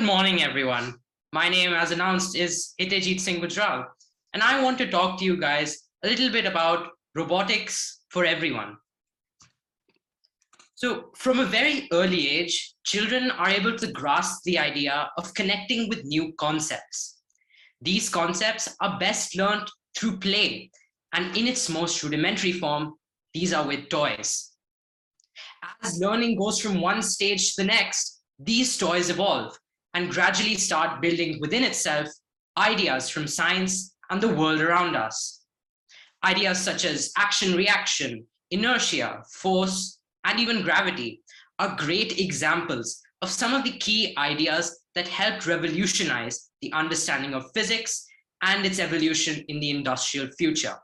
morning, everyone. My name, as announced, is Hiteyjit Singh Gujral, and I want to talk to you guys a little bit about robotics for everyone. So, from a very early age, children are able to grasp the idea of connecting with new concepts. These concepts are best learned through play, and in its most rudimentary form, these are with toys. As learning goes from one stage to the next, these toys evolve and gradually start building within itself ideas from science and the world around us. Ideas such as action-reaction, inertia, force, and even gravity are great examples of some of the key ideas that helped revolutionize the understanding of physics and its evolution in the industrial future.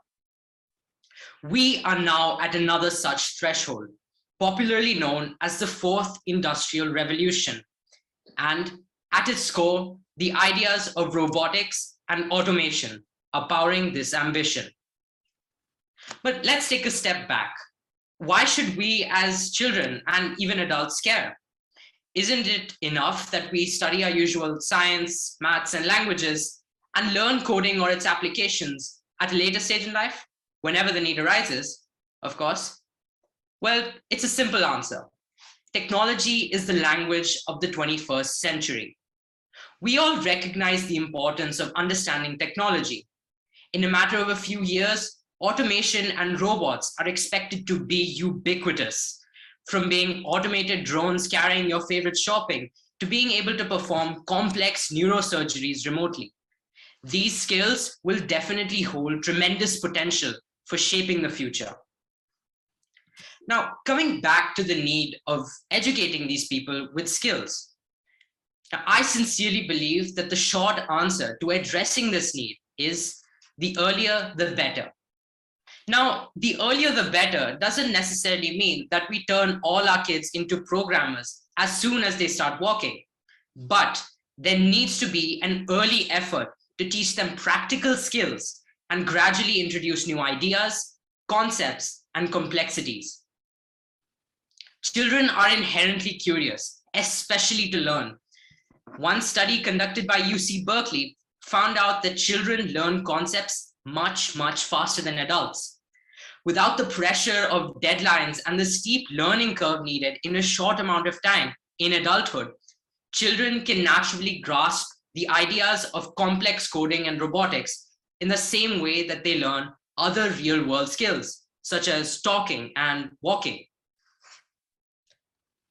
We are now at another such threshold, popularly known as the Fourth Industrial Revolution, and at its core, the ideas of robotics and automation are powering this ambition. But let's take a step back. Why should we as children and even adults care? Isn't it enough that we study our usual science, maths, and languages and learn coding or its applications at a later stage in life, whenever the need arises, of course? Well, it's a simple answer. Technology is the language of the 21st century. We all recognize the importance of understanding technology. In a matter of a few years, automation and robots are expected to be ubiquitous, from being automated drones carrying your favorite shopping to being able to perform complex neurosurgeries remotely. These skills will definitely hold tremendous potential for shaping the future. Now, coming back to the need of educating these people with skills. Now, I sincerely believe that the short answer to addressing this need is the earlier, the better. Now, the earlier, the better doesn't necessarily mean that we turn all our kids into programmers as soon as they start walking, but there needs to be an early effort to teach them practical skills and gradually introduce new ideas, concepts, and complexities. Children are inherently curious, especially to learn. One study conducted by UC Berkeley found out that children learn concepts much faster than adults. Without the pressure of deadlines and the steep learning curve needed in a short amount of time in adulthood, children can naturally grasp the ideas of complex coding and robotics in the same way that they learn other real-world skills, such as talking and walking.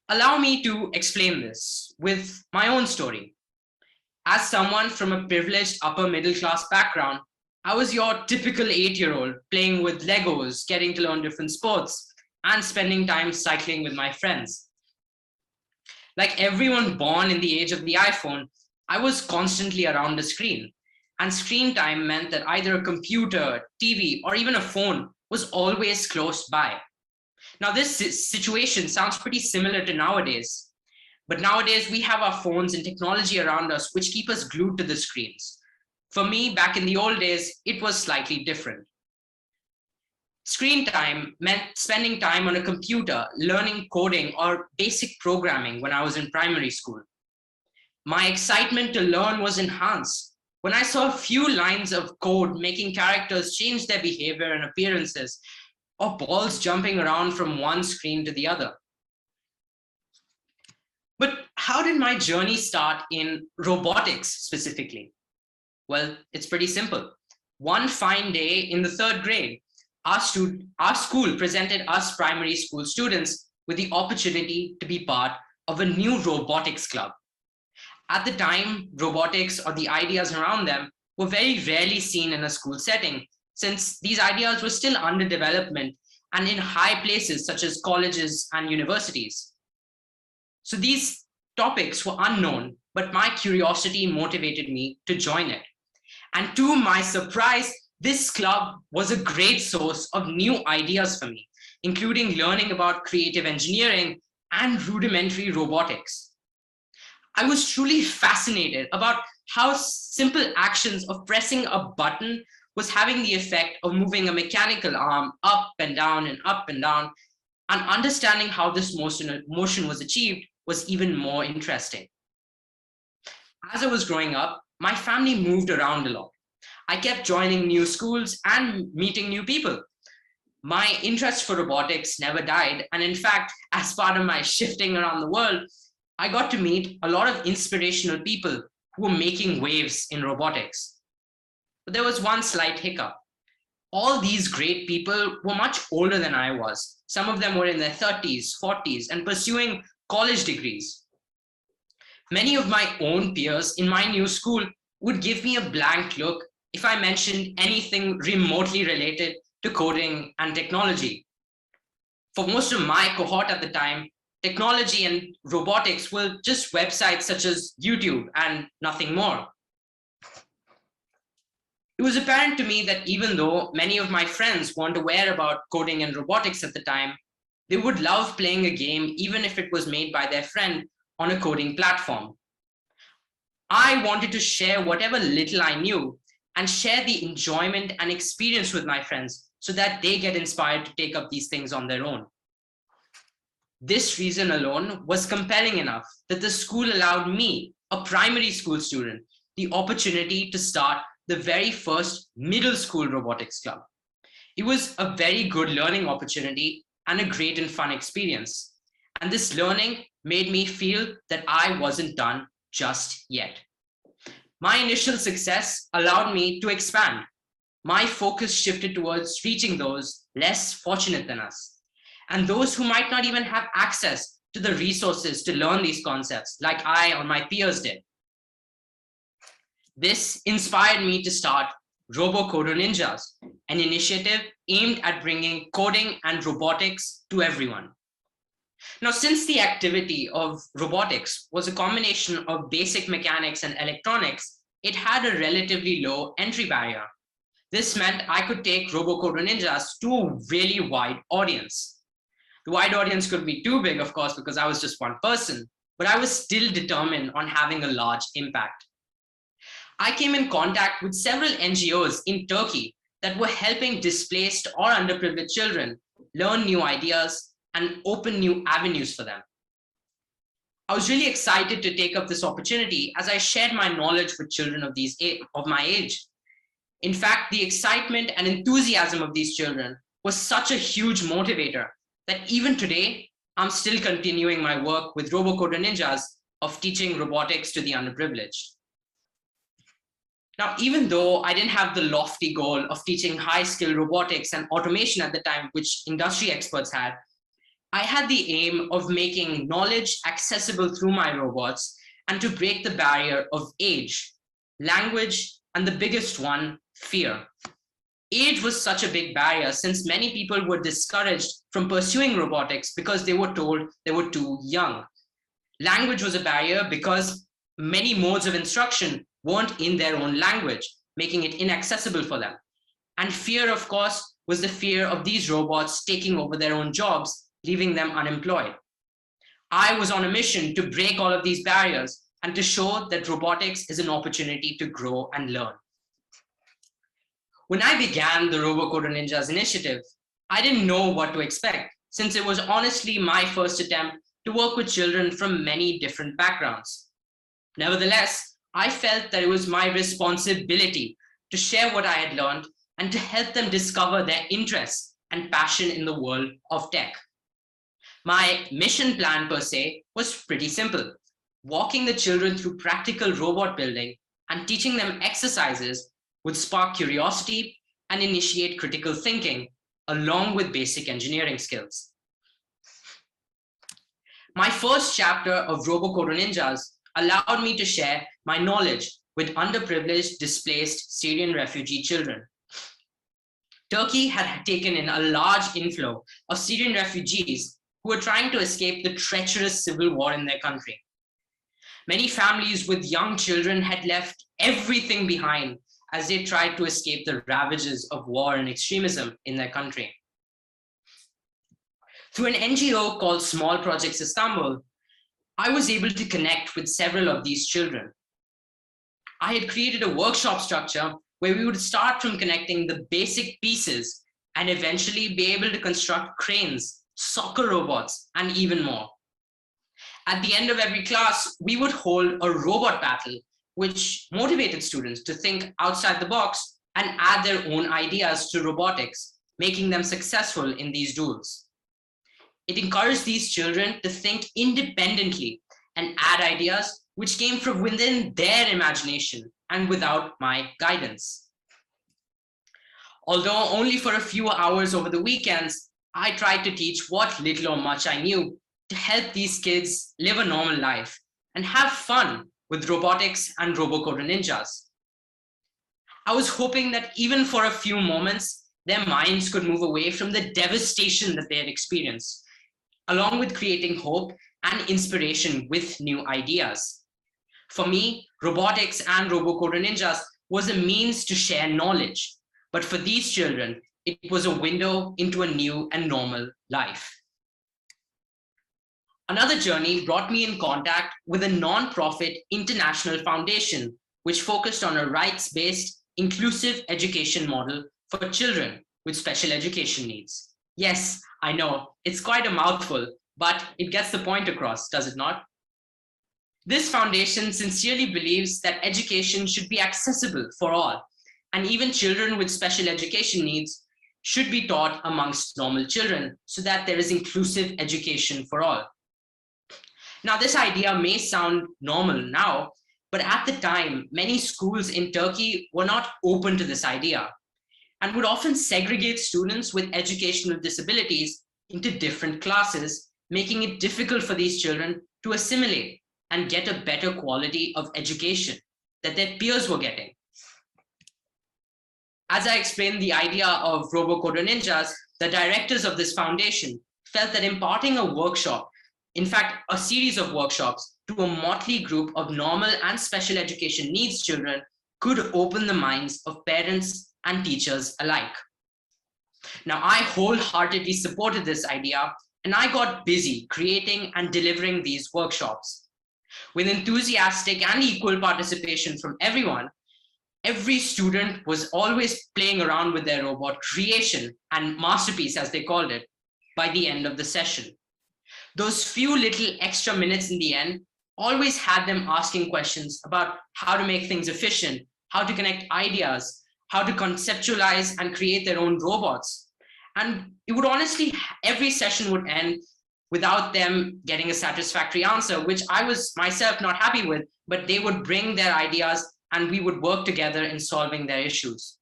Allow me to explain this with my own story. As someone from a privileged upper middle class background, I was your typical 8-year-old playing with Legos, getting to learn different sports, and spending time cycling with my friends. Like everyone born in the age of the iPhone, I was constantly around a screen, and screen time meant that either a computer, TV, or even a phone was always close by. Now, this situation sounds pretty similar to nowadays, but nowadays we have our phones and technology around us which keep us glued to the screens. For me, back in the old days, it was slightly different. Screen time meant spending time on a computer, learning coding or basic programming when I was in primary school. My excitement to learn was enhanced when I saw a few lines of code making characters change their behavior and appearances, or balls jumping around from one screen to the other. But how did my journey start in robotics specifically? Well, it's pretty simple. One fine day in the 3rd grade, our school presented us primary school students with the opportunity to be part of a new robotics club. At the time, robotics or the ideas around them were very rarely seen in a school setting, since these ideas were still under development and in high places such as colleges and universities. So these topics were unknown, but my curiosity motivated me to join it. And to my surprise, this club was a great source of new ideas for me, including learning about creative engineering and rudimentary robotics. I was truly fascinated about how simple actions of pressing a button was having the effect of moving a mechanical arm up and down and up and down, and understanding how this motion was achieved was even more interesting. As I was growing up, my family moved around a lot. I kept joining new schools and meeting new people. My interest for robotics never died. And in fact, as part of my shifting around the world, I got to meet a lot of inspirational people who were making waves in robotics. But there was one slight hiccup. All these great people were much older than I was. Some of them were in their 30s, 40s, and pursuing college degrees. Many of my own peers in my new school would give me a blank look if I mentioned anything remotely related to coding and technology. For most of my cohort at the time, technology and robotics were just websites such as YouTube and nothing more. It was apparent to me that even though many of my friends weren't aware about coding and robotics at the time, they would love playing a game even if it was made by their friend on a coding platform. I wanted to share whatever little I knew and share the enjoyment and experience with my friends so that they get inspired to take up these things on their own. This reason alone was compelling enough that the school allowed me, a primary school student, the opportunity to start the very first middle school robotics club. It was a very good learning opportunity and a great and fun experience. And this learning made me feel that I wasn't done just yet. My initial success allowed me to expand. My focus shifted towards reaching those less fortunate than us, and those who might not even have access to the resources to learn these concepts like I or my peers did. This inspired me to start Robocoder Ninjas, an initiative aimed at bringing coding and robotics to everyone. Now, since the activity of robotics was a combination of basic mechanics and electronics, it had a relatively low entry barrier. This meant I could take Robocoder Ninjas to a really wide audience. The wide audience could be too big, of course, because I was just one person, but I was still determined on having a large impact. I came in contact with several NGOs in Turkey that were helping displaced or underprivileged children learn new ideas and open new avenues for them. I was really excited to take up this opportunity as I shared my knowledge with children of my age. In fact, the excitement and enthusiasm of these children was such a huge motivator that even today, I'm still continuing my work with Robocoder Ninjas of teaching robotics to the underprivileged. Now, even though I didn't have the lofty goal of teaching high-skill robotics and automation at the time, which industry experts had, I had the aim of making knowledge accessible through my robots and to break the barrier of age, language, and the biggest one, fear. Age was such a big barrier since many people were discouraged from pursuing robotics because they were told they were too young. Language was a barrier because many modes of instruction weren't in their own language, making it inaccessible for them. And fear, of course, was the fear of these robots taking over their own jobs, leaving them unemployed. I was on a mission to break all of these barriers and to show that robotics is an opportunity to grow and learn. When I began the Robocoder Ninjas initiative, I didn't know what to expect, since it was honestly my first attempt to work with children from many different backgrounds. Nevertheless, I felt that it was my responsibility to share what I had learned and to help them discover their interests and passion in the world of tech. My mission plan per se was pretty simple: walking the children through practical robot building and teaching them exercises would spark curiosity and initiate critical thinking, along with basic engineering skills. My first chapter of Robocoder Ninjas allowed me to share my knowledge with underprivileged, displaced Syrian refugee children. Turkey had taken in a large inflow of Syrian refugees who were trying to escape the treacherous civil war in their country. Many families with young children had left everything behind as they tried to escape the ravages of war and extremism in their country. Through an NGO called Small Projects Istanbul, I was able to connect with several of these children. I had created a workshop structure where we would start from connecting the basic pieces and eventually be able to construct cranes, soccer robots, and even more. At the end of every class, we would hold a robot battle which motivated students to think outside the box and add their own ideas to robotics, making them successful in these duels. It encouraged these children to think independently and add ideas which came from within their imagination and without my guidance. Although only for a few hours over the weekends, I tried to teach what little or much I knew to help these kids live a normal life and have fun with robotics and Robocoder Ninjas. I was hoping that even for a few moments, their minds could move away from the devastation that they had experienced, along with creating hope and inspiration with new ideas. For me, robotics and Robocoder Ninjas was a means to share knowledge, but for these children, it was a window into a new and normal life. Another journey brought me in contact with a non-profit international foundation, which focused on a rights-based, inclusive education model for children with special education needs. Yes, I know, it's quite a mouthful, but it gets the point across, does it not? This foundation sincerely believes that education should be accessible for all, and even children with special education needs should be taught amongst normal children so that there is inclusive education for all. Now, this idea may sound normal now, but at the time, many schools in Turkey were not open to this idea and would often segregate students with educational disabilities into different classes, making it difficult for these children to assimilate and get a better quality of education that their peers were getting. As I explained the idea of Robocoder Ninjas, the directors of this foundation felt that imparting a workshop, in fact, a series of workshops to a motley group of normal and special education needs children could open the minds of parents and teachers alike. Now, I wholeheartedly supported this idea, and I got busy creating and delivering these workshops. With enthusiastic and equal participation from everyone, every student was always playing around with their robot creation and masterpiece, as they called it, by the end of the session. Those few little extra minutes in the end always had them asking questions about how to make things efficient, how to connect ideas, how to conceptualize and create their own robots. And it would honestly, every session would end without them getting a satisfactory answer, which I was myself not happy with, but they would bring their ideas and we would work together in solving their issues.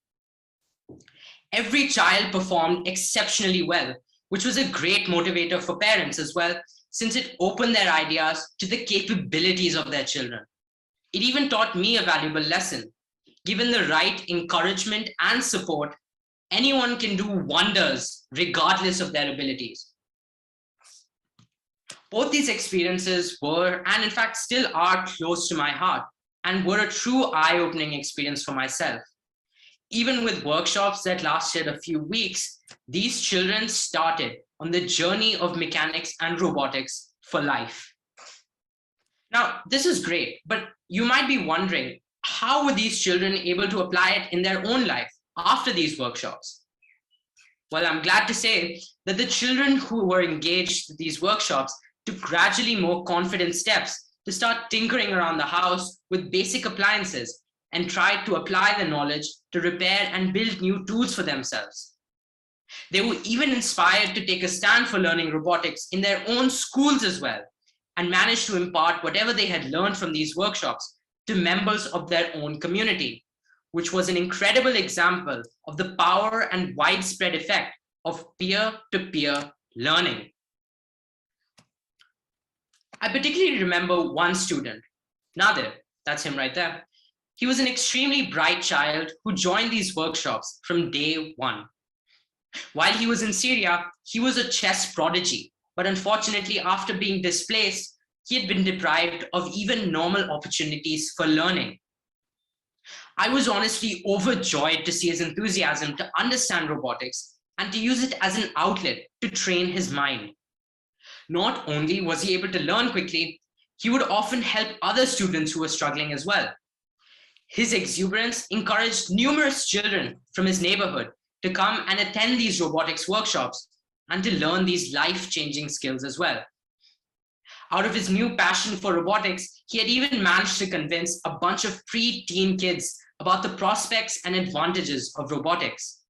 Every child performed exceptionally well, which was a great motivator for parents as well, since it opened their ideas to the capabilities of their children. It even taught me a valuable lesson. Given the right encouragement and support, anyone can do wonders regardless of their abilities. Both these experiences were, and in fact still are, close to my heart and were a true eye-opening experience for myself. Even with workshops that lasted a few weeks, these children started on the journey of mechanics and robotics for life. Now, this is great, but you might be wondering, how were these children able to apply it in their own life after these workshops? Well, I'm glad to say that the children who were engaged in these workshops took gradually more confident steps to start tinkering around the house with basic appliances and tried to apply the knowledge to repair and build new tools for themselves. They were even inspired to take a stand for learning robotics in their own schools as well, and managed to impart whatever they had learned from these workshops to members of their own community, which was an incredible example of the power and widespread effect of peer-to-peer learning. I particularly remember one student, Nadir, that's him right there. He was an extremely bright child who joined these workshops from day one. While he was in Syria, he was a chess prodigy, but unfortunately, after being displaced, he had been deprived of even normal opportunities for learning. I was honestly overjoyed to see his enthusiasm to understand robotics and to use it as an outlet to train his mind. Not only was he able to learn quickly, he would often help other students who were struggling as well. His exuberance encouraged numerous children from his neighborhood to come and attend these robotics workshops and to learn these life-changing skills as well. Out of his new passion for robotics, he had even managed to convince a bunch of pre-teen kids about the prospects and advantages of robotics.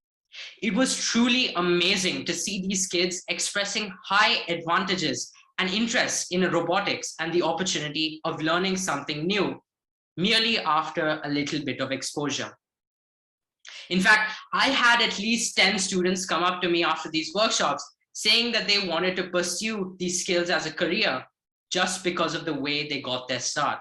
It was truly amazing to see these kids expressing high advantages and interest in robotics and the opportunity of learning something new, merely after a little bit of exposure. In fact, I had at least 10 students come up to me after these workshops saying that they wanted to pursue these skills as a career just because of the way they got their start.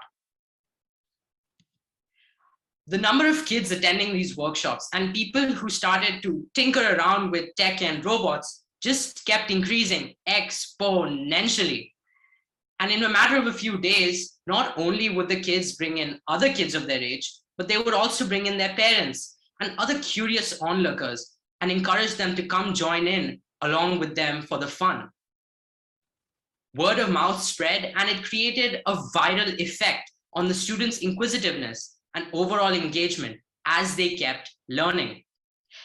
The number of kids attending these workshops and people who started to tinker around with tech and robots just kept increasing exponentially. And in a matter of a few days, not only would the kids bring in other kids of their age, but they would also bring in their parents and other curious onlookers and encourage them to come join in along with them for the fun. Word of mouth spread, and it created a viral effect on the students' inquisitiveness and overall engagement as they kept learning.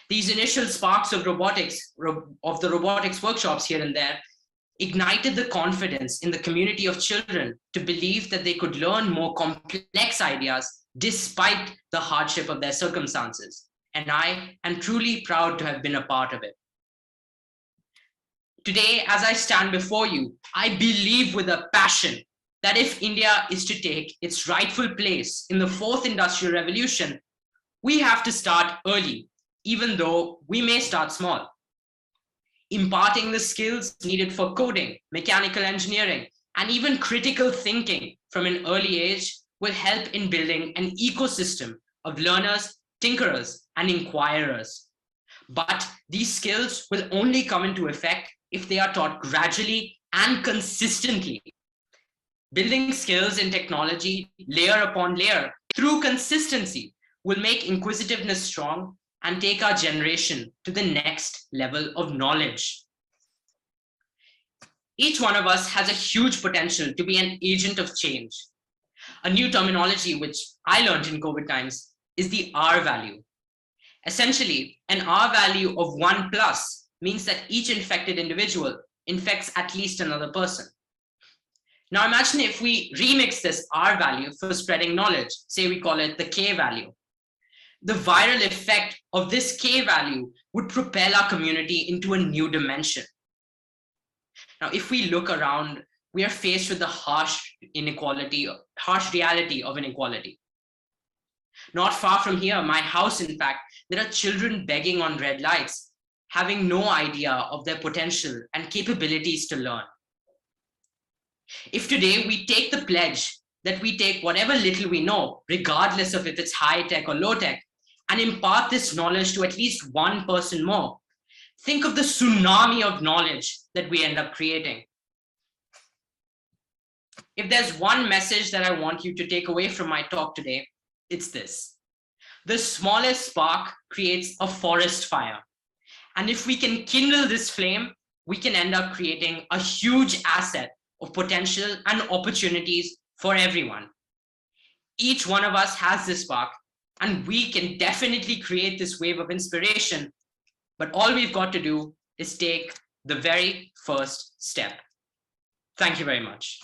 These initial sparks of robotics, of the robotics workshops here and there, ignited the confidence in the community of children to believe that they could learn more complex ideas despite the hardship of their circumstances. And I am truly proud to have been a part of it. Today, as I stand before you, I believe with a passion that if India is to take its rightful place in the fourth industrial revolution, we have to start early, even though we may start small. Imparting the skills needed for coding, mechanical engineering, and even critical thinking from an early age will help in building an ecosystem of learners, tinkerers, and inquirers. But these skills will only come into effect if they are taught gradually and consistently. Building skills in technology layer upon layer through consistency will make inquisitiveness strong and take our generation to the next level of knowledge. Each one of us has a huge potential to be an agent of change. A new terminology which I learned in COVID times is the R value. Essentially, an R value of 1+ means that each infected individual infects at least another person. Now imagine if we remix this R value for spreading knowledge, say we call it the K value. The viral effect of this K value would propel our community into a new dimension. Now, if we look around, we are faced with the harsh reality of inequality. Not far from here, my house, in fact, there are children begging on red lights, having no idea of their potential and capabilities to learn. If today we take the pledge that we take whatever little we know, regardless of if it's high tech or low tech, and impart this knowledge to at least one person more, think of the tsunami of knowledge that we end up creating. If there's one message that I want you to take away from my talk today, it's this. The smallest spark creates a forest fire. And if we can kindle this flame, we can end up creating a huge asset of potential and opportunities for everyone. Each one of us has this spark, and we can definitely create this wave of inspiration. But all we've got to do is take the very first step. Thank you very much.